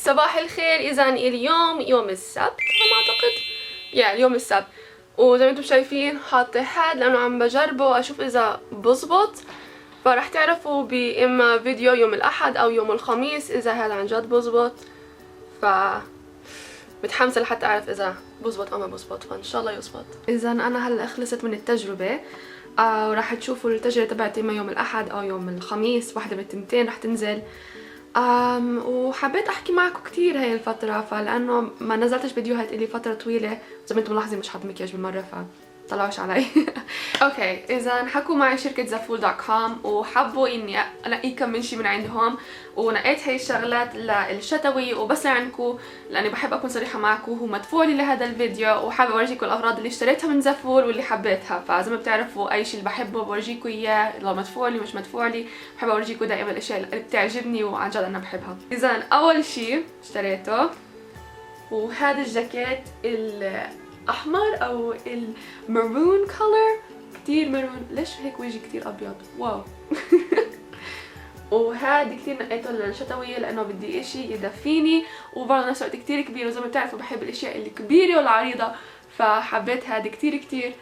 صباح الخير. اذا اليوم يوم السبت على ما اعتقد، اليوم السبت، وزي ما انتم شايفين حاطه هاد لانه عم بجربه اشوف اذا بزبط، فرح تعرفوا باما فيديو يوم الاحد او يوم الخميس اذا هذا عن جد بزبط. ف متحمسه لحتى اعرف اذا بزبط او ما بزبط، فان شاء الله يزبط. اذا انا هلا خلصت من التجربه، وراح تشوفوا التجربه تبعتي اما يوم الاحد او يوم الخميس، واحده من التنتين رح تنزل. وحبيت احكي معكم كثير هاي الفتره، فلانه ما نزلتش فيديوهات الي فتره طويله، زي ما انتم ملاحظين مش حاطه مكياج بالمره طلعوش علي. اوكي، اذا حكوا معي شركه zaful.com وحبوا اني انقي كم من شي من عندهم، ونقيت هاي الشغلات للشتوي وبس لعندكم، لاني بحب اكون صريحه معكم، وهو مدفوع لي لهذا الفيديو، وحابه اورجيكم الاغراض اللي اشتريتها من زافول واللي حبيتها. فزي ما بتعرفوا اي شيء اللي بحبه بورجيكم اياه، لو مدفوع لي مش مدفوع لي بحب اورجيكم دائما الاشياء اللي بتعجبني وعن جد انا بحبها. اذا اول شيء اشتريته وهذا الجاكيت الاحمر او المارون كولر، كتير مارون، ليش هيك وجهي كتير ابيض، واو. وهذا كتير نقيته للشتوية لانه بدي اشي يدفيني، وبرضه نفس الوقت كتير كبير، وزي ما بتعرفوا بحب الاشياء الكبيرة والعريضة، فحبيت هذا كتير كتير.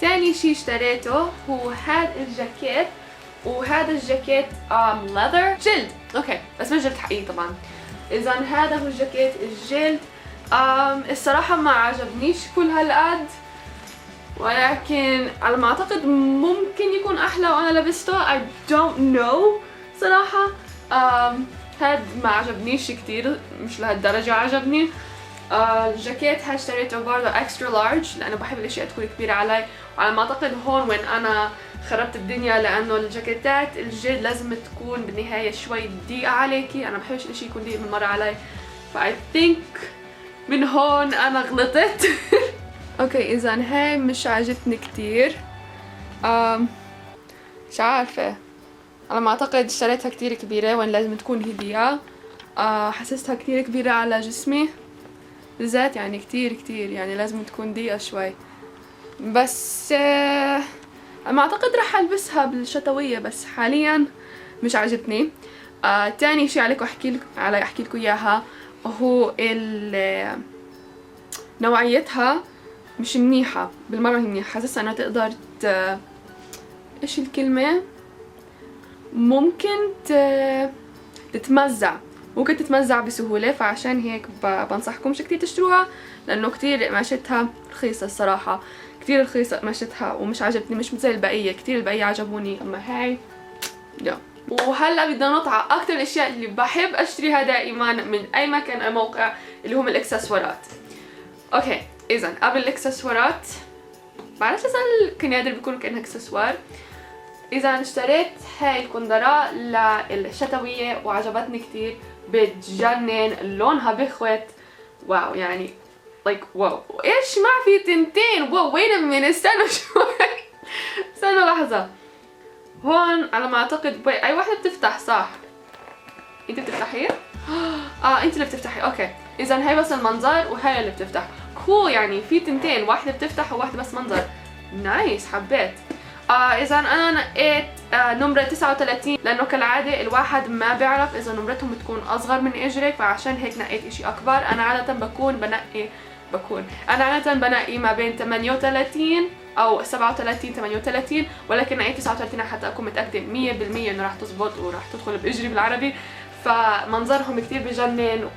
تاني شي اشتريته هو هذا الجاكيت، وهذا الجاكيت leather جلد، اوكي بس مش جلد حقيقي طبعا. اذا هذا هو الجاكيت الجلد. الصراحة ما عجبنيش كل هالقد، ولكن على ما اعتقد ممكن يكون احلى وانا لبسته، I don't know صراحة. هاد ما عجبنيش كتير، مش لهالدرجة عجبني. الجاكيت هاد اشتريته برضه اكسترا لارج لانه بحب الاشياء تكون كبيرة علي، وعلى ما اعتقد هون وين انا خربت الدنيا، لانه الجاكيتات الجلد لازم تكون بالنهاية شوي ضيقة عليكي، انا بحبش الاشي يكون ضيق من مرة علي، فاي ثينك من هون انا غلطت. اوكي، اذا هاي مش عجبتني كتير، مش عارفة، على ما اعتقد اشتريتها كتير كبيرة وين لازم تكون هي ضيقة. حسستها كتير كبيرة على جسمي بالذات، يعني كتير يعني لازم تكون ضيقة شوي، بس ما اعتقد رح البسها بالشتوية، بس حاليا مش عجبتني. تاني شي عليكم احكي لكم اياها، هو نوعيتها مش منيحة بالمرة، هي منيحة، حاسسها انها تقدر ايش الكلمة، ممكن تتمزع بسهولة، فعشان هيك بنصحكمش كتير تشتروها، لانه كتير قماشتها رخيصة الصراحة، كتير رخيصة قماشتها، ومش عجبتني، مش زي البقية، كتير البقية عجبوني، اما هاي لا. وهلا بدنا نطلع على اكتر الاشياء اللي بحب اشتريها دائما من اي مكان او موقع، اللي هم الاكسسوارات. اوكي، اذا قبل الاكسسوارات بعرفش اذا الكنادر بيكونوا كانها اكسسوار. اذا اشتريت هاي الكندرة للشتوية وعجبتني كتير، بتجنن، لونها بخوت، واو يعني واو. ايش ما في تنتين، واو وين من استنوا شوي. استنوا لحظة، هون على ما اعتقد اي واحدة بتفتح، صح؟ انت بتفتحي؟ انت اللي بتفتحي، اوكي. اذا هاي بس المنظر وهاي اللي بتفتح، كول يعني في تنتين، واحدة بتفتح وواحدة بس منظر، نايس، حبيت. اذا انا نقيت نمرة 39 لانه كالعادة الواحد ما بيعرف اذا نمرتهم بتكون اصغر من اجرك، فعشان هيك نقيت اشي اكبر. انا عادة بنقي ما بين 38 او 37 38، ولكن نقيت 39 حتى اكون متأكدة 100% انه راح تزبط وراح تدخل باجري بالعربي. فمنظرهم كتير بجنن،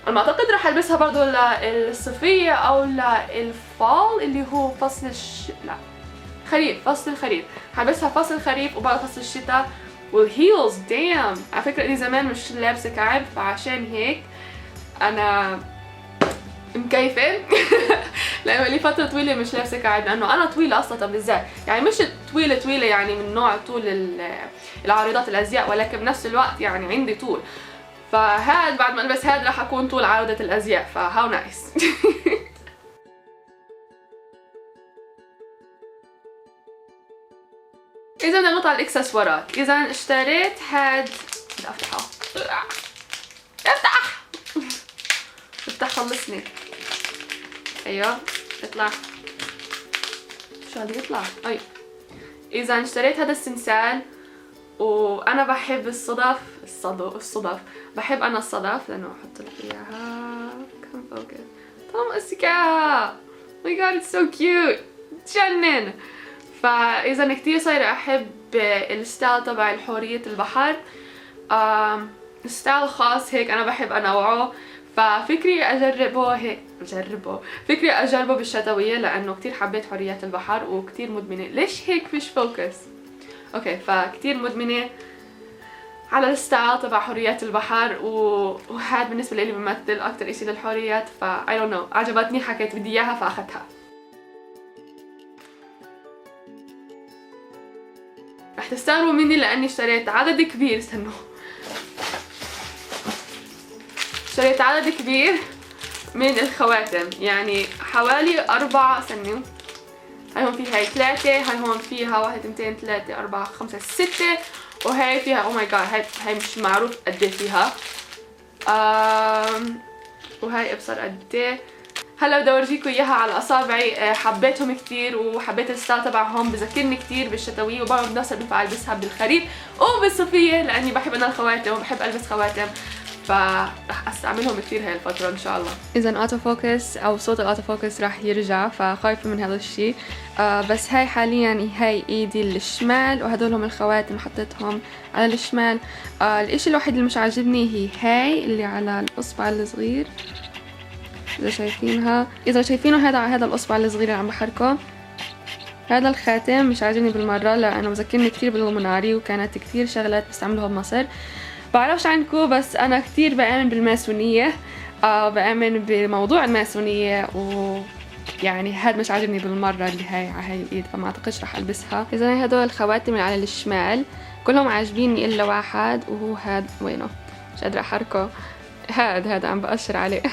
ما اعتقد راح البسها برضو للصيفية او للفال اللي هو فصل خريف، فصل الخريف، حلبسها فصل الخريف وبعد فصل الشتاء. والهيلز دام، على فكرة اني زمان مش لابسة كعب، فعشان هيك انا مكيفة. لانه لي فترة طويلة مش لابسة كعب، لانه انا طويلة اصلا بالذات، يعني مش طويلة يعني من نوع طول العارضات الازياء، ولكن بنفس الوقت يعني عندي طول، فهاد بعد ما البس هاد راح اكون طول عارضة الازياء، فهاو نايس. اذا بدنا نطلع على الاكسسوارات. اذا اشتريت هاد، بدي افتحه، افتح خلصني، ايوه اطلع، شو هذا يطلع؟ أي إذا اشتريت هذا السنسال، وأنا بحب الصدف بحب أنا الصدف لأنه أحط لك إياها. كم فوكس طبعا ماسكاها. my god it's so cute تجنن. فإذا كتير صايرة أحب الستايل تبع حورية البحر، ستايل خاص هيك أنا بحب أنوعه، ففكري فكري أجربه بالشتوية لأنه كتير حبيت حوريات البحر وكتير مدمنة. ليش هيك فيش فوكس؟ اوكي فكتير مدمنة على الستايل تبع حوريات البحر، وهذا بالنسبة لي بيمثل أكتر إشي للحوريات، فا I don't know عجبتني حكيت بدي إياها فأخذتها. رح تستغربوا مني لأني اشتريت عدد كبير، اشتريت عدد كبير من الخواتم، يعني حوالي 4 هاي هون في هاي 3، هاي هون فيها 1 2 3 4 5 6، وهي فيها او ماي جاد هاي مش معروف قد ايه فيها. وهاي ابصر قد ايه. هلا بدي اورجيكم اياها على اصابعي. حبيتهم كثير وحبيت الستايل تبعهم، بذكرني كثير بالشتويه، وبعرف بنفس بنفع البسها بالخريف وبالصيفيه لاني بحب انا الخواتم وبحب البس خواتم، فرح استعملهم كثير هاي الفترة ان شاء الله. اذا اوتو فوكس او صوت الاوتو فوكس راح يرجع، فخايفة من هذا الشيء. بس هاي حاليا هاي ايدي الشمال، وهدول هم الخواتم حطيتهم على الشمال. الاشي الوحيد اللي مش عاجبني هاي اللي على الاصبع الصغير، اذا شايفينها، اذا شايفينه هذا الاصبع الصغير اللي عم بحركه، هذا الخاتم مش عاجبني بالمرة لانه بذكرني كثير بالمناري، وكانت كثير شغلات بستعملوها بمصر. بعرفش عنكم بس انا كتير بآمن بالماسونية، بآمن بموضوع الماسونية، ويعني هاد مش عاجبني بالمرة اللي هاي على هاي الايد، فما اعتقدش رح البسها. اذا هدول الخواتم اللي على الشمال كلهم عاجبيني الا واحد، وهو هاد وينه مش قادرة احركه، هاد عم بأشر عليه.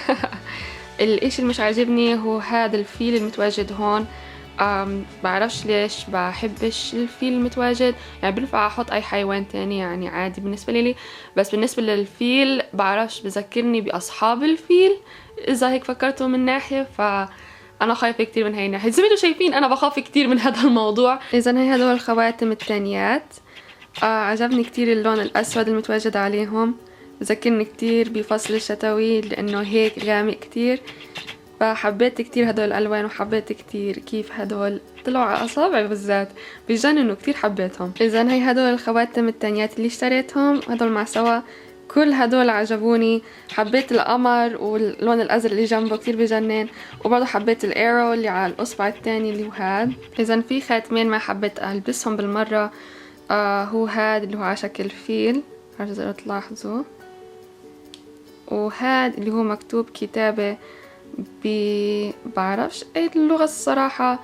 الاشي اللي مش عاجبني هو هذا الفيل المتواجد هون. بعرفش ليش بحبش الفيل المتواجد، يعني بنفع احط اي حيوان تاني يعني عادي بالنسبة لي، بس بالنسبة للفيل بعرفش بذكرني باصحاب الفيل اذا هيك فكرتوا من ناحية، فانا خايفة كتير من هاي الناحية. زي ما انتوا شايفين انا بخاف كتير من هذا الموضوع. اذا هي هدول الخواتم التانيات. عجبني كتير اللون الاسود المتواجد عليهم، بذكرني كتير بفصل الشتوي لانه هيك غامق كتير، فحبيت كتير هدول الألوان، وحبيت كتير كيف هدول طلعوا على أصابعي بالذات، بجننوا كتير حبيتهم. إذن هي هدول الخواتم التانيات اللي اشتريتهم، هدول مع سوا كل هدول عجبوني. حبيت القمر واللون الأزرق اللي جنبه كتير بجنن، وبرضه حبيت الأيرو اللي على الأصبع التاني اللي هو هاد. إذن في خاتمين ما حبيت ألبسهم بالمرة، هو هاد اللي هو على شكل فيل، عارف إذا تلاحظوا، وهاد اللي هو مكتوب كتابة بعرفش اي اللغة الصراحة،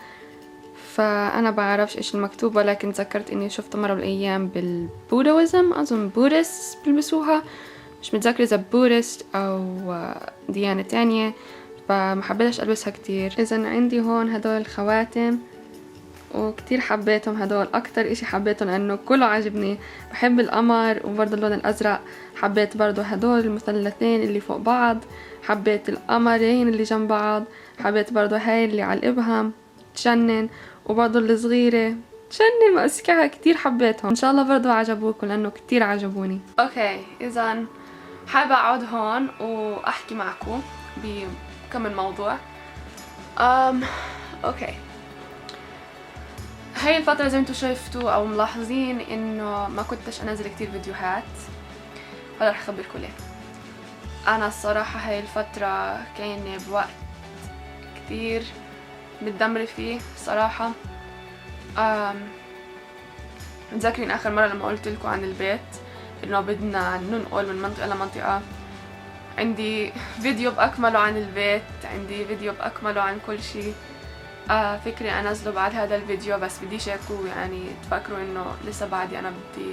فأنا بعرفش ايش المكتوب، ولكن تذكرت اني شفته مرة بالأيام بالبودويزم، أظن بودست بلبسوها، مش متذكرة إذا بودست أو ديانة تانية، فما حبيتش ألبسها كتير. إذا عندي هون هدول الخواتم وكتير حبيتهم، هدول أكتر إشي حبيتهم لأنه كله عجبني. بحب القمر وبرضه اللون الأزرق، حبيت برضه هدول المثلثين اللي فوق بعض، حبيت القمرين اللي جنب بعض، حبيت برضه هاي اللي على الإبهام تجنن، وبرضه الصغيرة تجنن ماسكاها، كتير حبيتهم. إن شاء الله برضه عجبوكم لأنه كتير عجبوني. أوكي إذا حابة أقعد هون وأحكي معكم بكم الموضوع. أوكي هاي الفترة زي ما انتو شايفتوا او ملاحظين انه ما كنتش انزل كتير فيديوهات، هلا رح اخبركم ليه. انا الصراحة هاي الفترة كان بوقت كتير متدمرة فيه صراحة. متذكرين اخر مرة لما قلت لكم عن البيت انه بدنا ننقل من منطقة لمنطقة، عندي فيديو باكمله عن البيت، عندي فيديو باكمله عن كل شي. فكري انزله بعد هذا الفيديو، بس بديش اياكم يعني تفكروا انه لسه بعدي انا بدي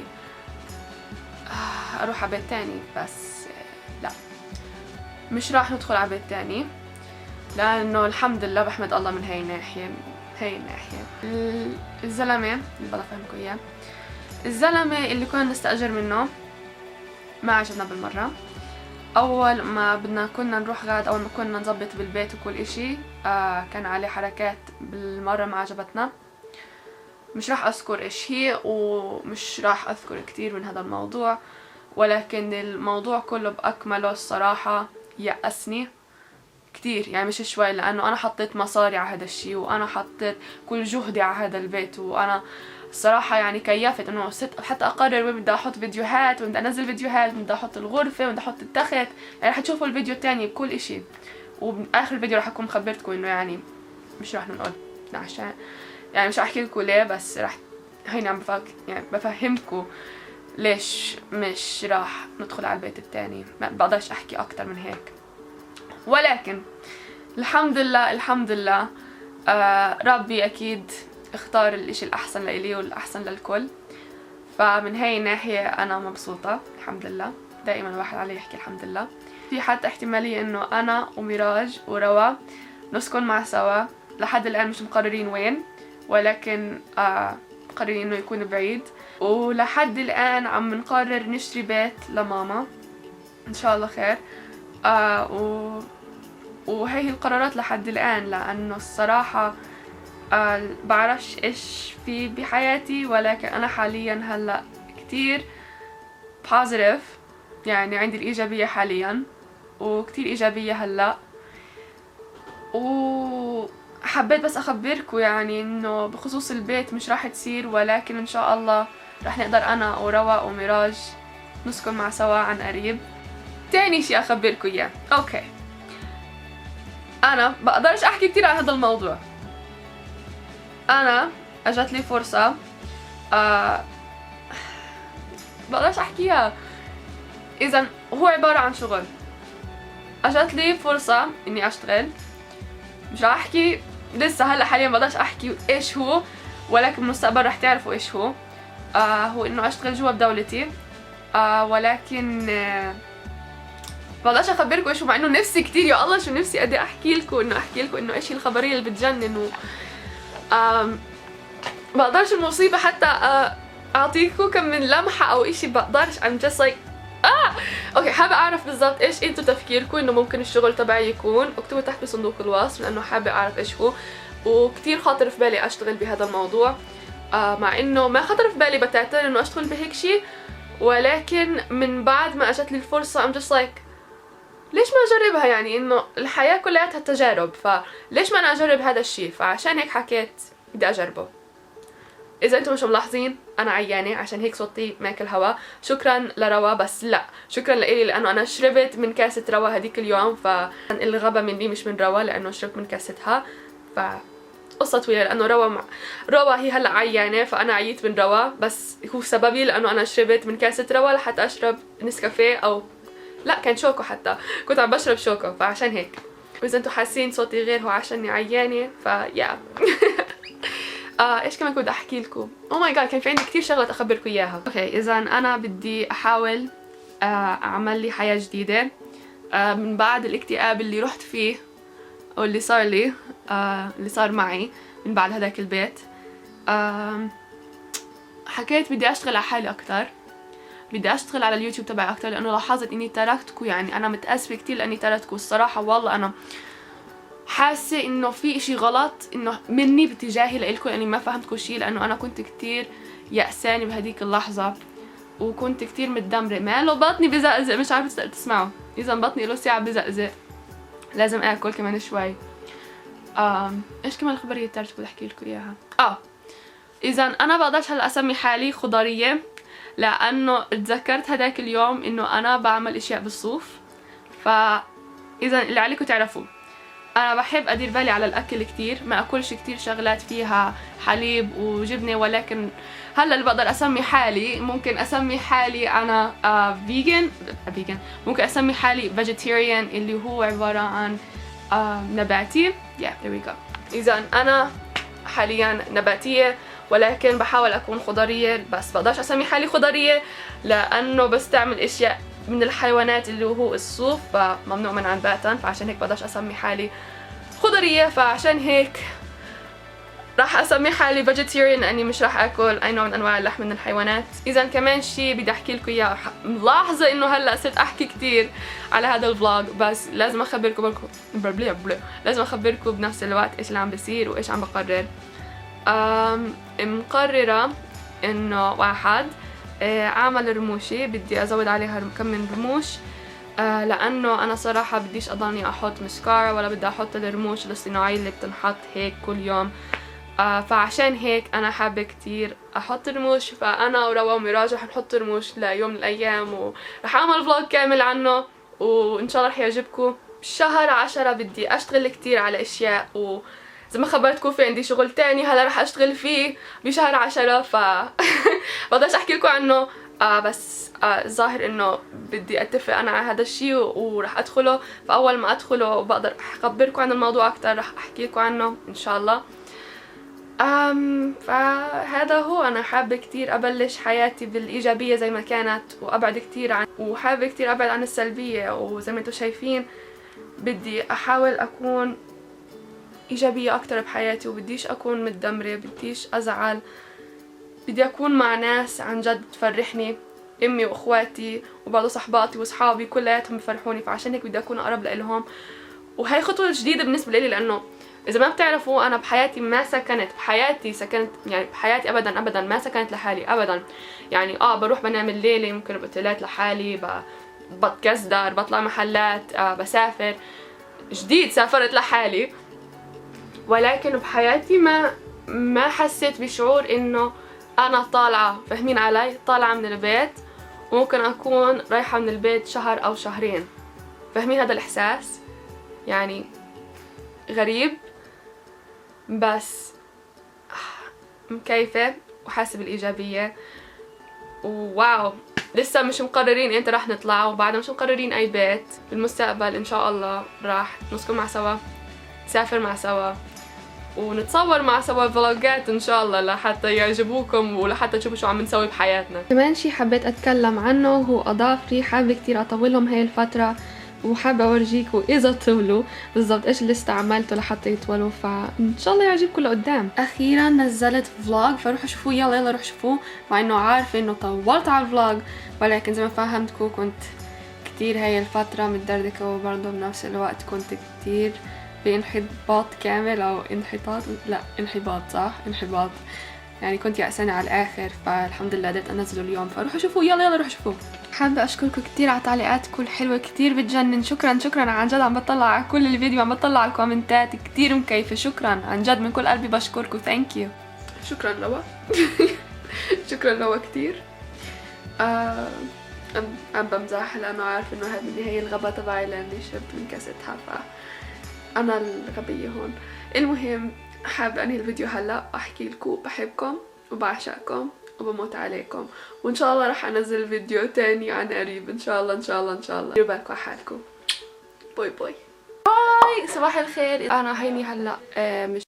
اروح على بيت تاني، بس لا مش راح ندخل على بيت تاني لانه الحمد لله بحمد الله من هاي الناحية. الزلمة اللي بدي افهمكم اياه، الزلمة اللي كنا نستأجر منه ما عجبنا بالمرة. اول ما كنا نروح غاد، اول ما كنا نظبط بالبيت وكل اشي كان عليه حركات بالمرة ما عجبتنا. مش راح اذكر ايش هي ومش راح اذكر كتير من هذا الموضوع، ولكن الموضوع كله باكمله الصراحة يأسني كتير، يعني مش شوي، لانه انا حطيت مصاري على هذا الشيء وانا حطيت كل جهدي على هذا البيت، وانا الصراحة يعني كيفت انه ست حتى اقرر وين بدي احط فيديوهات، وين بدي انزل فيديوهات، وين بدي احط الغرفة، وين بدي احط التخت. يعني رح تشوفوا الفيديو التاني بكل اشي، وباخر الفيديو رح اكون مخبرتكم انه يعني مش رح نقول عشان يعني مش رح احكي لكم ليه، بس رح هيني عم يعني بفهمكم ليش مش راح ندخل على البيت التاني. ما بقدرش احكي اكتر من هيك، ولكن الحمد لله الحمد لله ربي اكيد اختار الاشي الاحسن لإلي والاحسن للكل، فمن هاي الناحية انا مبسوطة الحمد لله. دائما الواحد عليه يحكي الحمد لله. في حتى احتمالية انه انا وميراج وروا نسكن مع سوا، لحد الان مش مقررين وين، ولكن مقررين انه يكون بعيد، ولحد الان عم نقرر نشتري بيت لماما ان شاء الله خير. وهي القرارات لحد الان، لانه الصراحة بعرفش ايش في بحياتي، ولكن انا حاليا هلا كتير positive، يعني عندي الايجابية حاليا وكتير ايجابية هلا. وحبيت بس اخبركم يعني انه بخصوص البيت مش راح تصير، ولكن ان شاء الله راح نقدر انا وروا وميراج نسكن مع سوا عن قريب. تاني شي اخبركم اياه، اوكي انا بقدرش احكي كتير عن هذا الموضوع. انا اجت لي فرصة بقدرش احكيها، اذا هو عبارة عن شغل. اجت لي فرصة اني اشتغل، مش راح احكي لسه هلا حاليا بقدرش احكي ايش هو، ولكن بالمستقبل راح تعرفوا ايش هو. هو انه اشتغل جوا بدولتي، ولكن بقدرش اخبركم ايش هو، مع انه نفسي كتير، يا الله شو نفسي قد احكي لكم انه ايش هي الخبريه اللي بتجنن. و بقدرش المصيبه حتى اعطيكم كم من لمحه او اشي، بقدرش I'm just like اوكي. حابه اعرف بالضبط ايش انتو تفكيركم انه ممكن الشغل تبعي يكون، اكتبوا تحت بصندوق الوصف، لانه حابه اعرف ايش هو، وكتير خاطر في بالي اشتغل بهذا الموضوع. مع انه ما خطر في بالي بتاتا انه اشتغل بهيك شيء، ولكن من بعد ما اجت لي الفرصه I'm just like ليش ما اجربها؟ يعني انه الحياه كلها تجارب، فليش ما انا اجرب هذا الشيء؟ فعشان هيك حكيت بدي اجربه. اذا انتم مش ملاحظين انا عيانه، عشان هيك صوتي ماكل هوا. شكرا لروا، بس لا شكرا لإلي، لانه انا شربت من كاسه روا هذيك اليوم، فالغبا مني مش من روا، لانه شربت من كاستها. ف قصة طويلة، لأنه روا هي هلا عيانة، فأنا عييت من روا، بس هو سببي لأنه أنا شربت من كاسة روا لحتى أشرب نسكافيه، أو لا كان شوكو، حتى كنت عم بشرب شوكو، فعشان هيك. وإذا انتو حاسين صوتي غير هو عشاني عيانة، فيا ايش كمان كنت احكي لكم؟ او ماي جاد، كان في عندي كثير شغلات اخبركم اياها. اوكي، اذا انا بدي احاول اعمل لي حياة جديدة من بعد الاكتئاب اللي رحت فيه، او اللي صار لي، اللي صار معي من بعد هداك البيت. حكيت بدي اشتغل على حالي اكتر، بدي اشتغل على اليوتيوب تبعي اكتر، لانه لاحظت اني تركتكم. يعني انا متأسفة كتير لاني تركتكم الصراحة، والله انا حاسة انه في اشي غلط انه مني باتجاهي لإلكم، لاني ما فهمتكم شي، لانه انا كنت كتير يأسانة بهديك اللحظة، وكنت كتير متدمرة. ما له بطني بزقزق، مش عارفة تسمعوا، اذا بطني له ساعة بزقزق، لازم اكل كمان شوي. ايش كمان الخبرية التالتة بدي احكي لكم اياها؟ اذا انا بقدرش هلا اسمي حالي خضرية، لانه تذكرت هداك اليوم انه انا بعمل اشياء بالصوف. فاذا اللي عليكم تعرفوا انا بحب ادير بالي على الاكل كتير، ما اكلش كتير شغلات فيها حليب وجبنه، ولكن هلا اللي بقدر اسمي حالي، ممكن اسمي حالي انا فيجن، ممكن اسمي حالي فيجيتيريان، اللي هو عباره عن نباتي. there we go. اذا انا حاليا نباتيه، ولكن بحاول اكون خضريه، بس بقدرش اسمي حالي خضريه لانه بستعمل اشياء من الحيوانات اللي هو الصوف، فممنوع منعا باتا، فعشان هيك بقدرش اسمي حالي خضريه. فعشان هيك راح اسمي حالي فيجيتيريان، لاني مش راح اكل اي نوع من انواع اللحم من الحيوانات. اذا كمان شيء بدي احكي لكم اياه، ملاحظه انه هلا صرت احكي كثير على هذا الفلوج، بس لازم اخبركم لازم اخبركم بنفس الوقت ايش اللي عم بيصير وايش عم بقرر. مقررة انه واحد اعمل رموشي، بدي ازود عليها كم من رموش، لانه انا صراحة بديش اضلني احط مسكارا ولا بدي احط الرموش الاصطناعية اللي بتنحط هيك كل يوم. فعشان هيك انا حابة كتير احط رموش. فانا وروا وميراج رح نحط رموش ليوم من الايام، ورح اعمل فلوج كامل عنه وان شاء الله رح يعجبكم. بشهر 10 بدي اشتغل كتير على اشياء، وزي ما خبرتكم في عندي شغل تاني هلا رح اشتغل فيه بشهر 10، بقدرش احكي لكم عنه. بس الظاهر انه بدي اتفق انا على هذا الشيء ورح ادخله. فاول ما ادخله وبقدر اخبركم عن الموضوع اكتر رح احكي لكم عنه ان شاء الله. فهذا هو. انا حابة كتير ابلش حياتي بالايجابية زي ما كانت، وابعد كتير عن وحابة كتير ابعد عن السلبية. وزي ما انتم شايفين بدي احاول اكون ايجابية اكتر بحياتي، وبديش اكون متدمرة، بديش ازعل، بدي اكون مع ناس عن جد تفرحني، امي واخواتي وبعض صحباتي واصحابي كلياتهم بفرحوني. فعشان هيك بدي اكون اقرب لهم. وهي خطوة جديدة بالنسبة لي، لانه اذا ما بتعرفوا انا بحياتي ما سكنت، بحياتي ابدا ما سكنت لحالي ابدا. يعني بروح بنام الليلة، ممكن باوتيلات لحالي، بتكزدر، بطلع محلات، بسافر. جديد سافرت لحالي، ولكن بحياتي ما حسيت بشعور انه انا طالعة، فاهمين علي؟ طالعة من البيت وممكن اكون رايحة من البيت شهر او شهرين. فاهمين هذا الاحساس؟ يعني غريب، بس مكيفة وحاسة بالايجابية. وواو، لسه مش مقررين امتى راح نطلع، وبعد مش مقررين اي بيت. بالمستقبل ان شاء الله راح نسكن مع سوا، نسافر مع سوا، ونتصور مع سوا فلوجات ان شاء الله لحتى يعجبوكم ولحتى تشوفوا شو عم نسوي بحياتنا. كمان شي حبيت اتكلم عنه هو اظافري. حابة كتير اطولهم هاي الفترة، وحابة اورجيكم اذا طولوا بالضبط ايش اللي استعملته لحتى يطولوا، فان شاء الله يعجبكم لقدام. اخيرا نزلت فلوج، فروحوا شوفوه، يلا روحوا شوفوه. مع انه عارفة انه طولت على الفلوج، ولكن زي ما فهمتكم كنت كتير هاي الفترة متدردكة، وبرضه بنفس الوقت كنت كتير بانحباط كامل، او انحطاط، لا انحباط، صح، انحباط. يعني كنت يأسانة على الاخر، فالحمد لله قدرت انزله اليوم. فروحوا شوفوه، يلا روحوا شوفوه. حابة اشكركم كتير على تعليقاتكم الحلوة، كتير بتجنن. شكرا عن جد، عم بطلع على كل الفيديو، عم بطلع على الكومنتات، كتير مكيفة. شكرا عن جد من كل قلبي، بشكركم. ثانك يو. شكرا لوا. شكرا لوا كتير. عم بمزح لانه عارف انه هذه هي الغبا تبعي لاني شربت من كاستها، انا الغبية هون. المهم حابة انهي الفيديو هلا، احكي لكم بحبكم وبعشقكم وبموت عليكم، وان شاء الله رح انزل فيديو تاني عن قريب ان شاء الله. ان شاء الله ديروا بالكم على حالكم. باي باي. صباح الخير. انا هيني هلا مش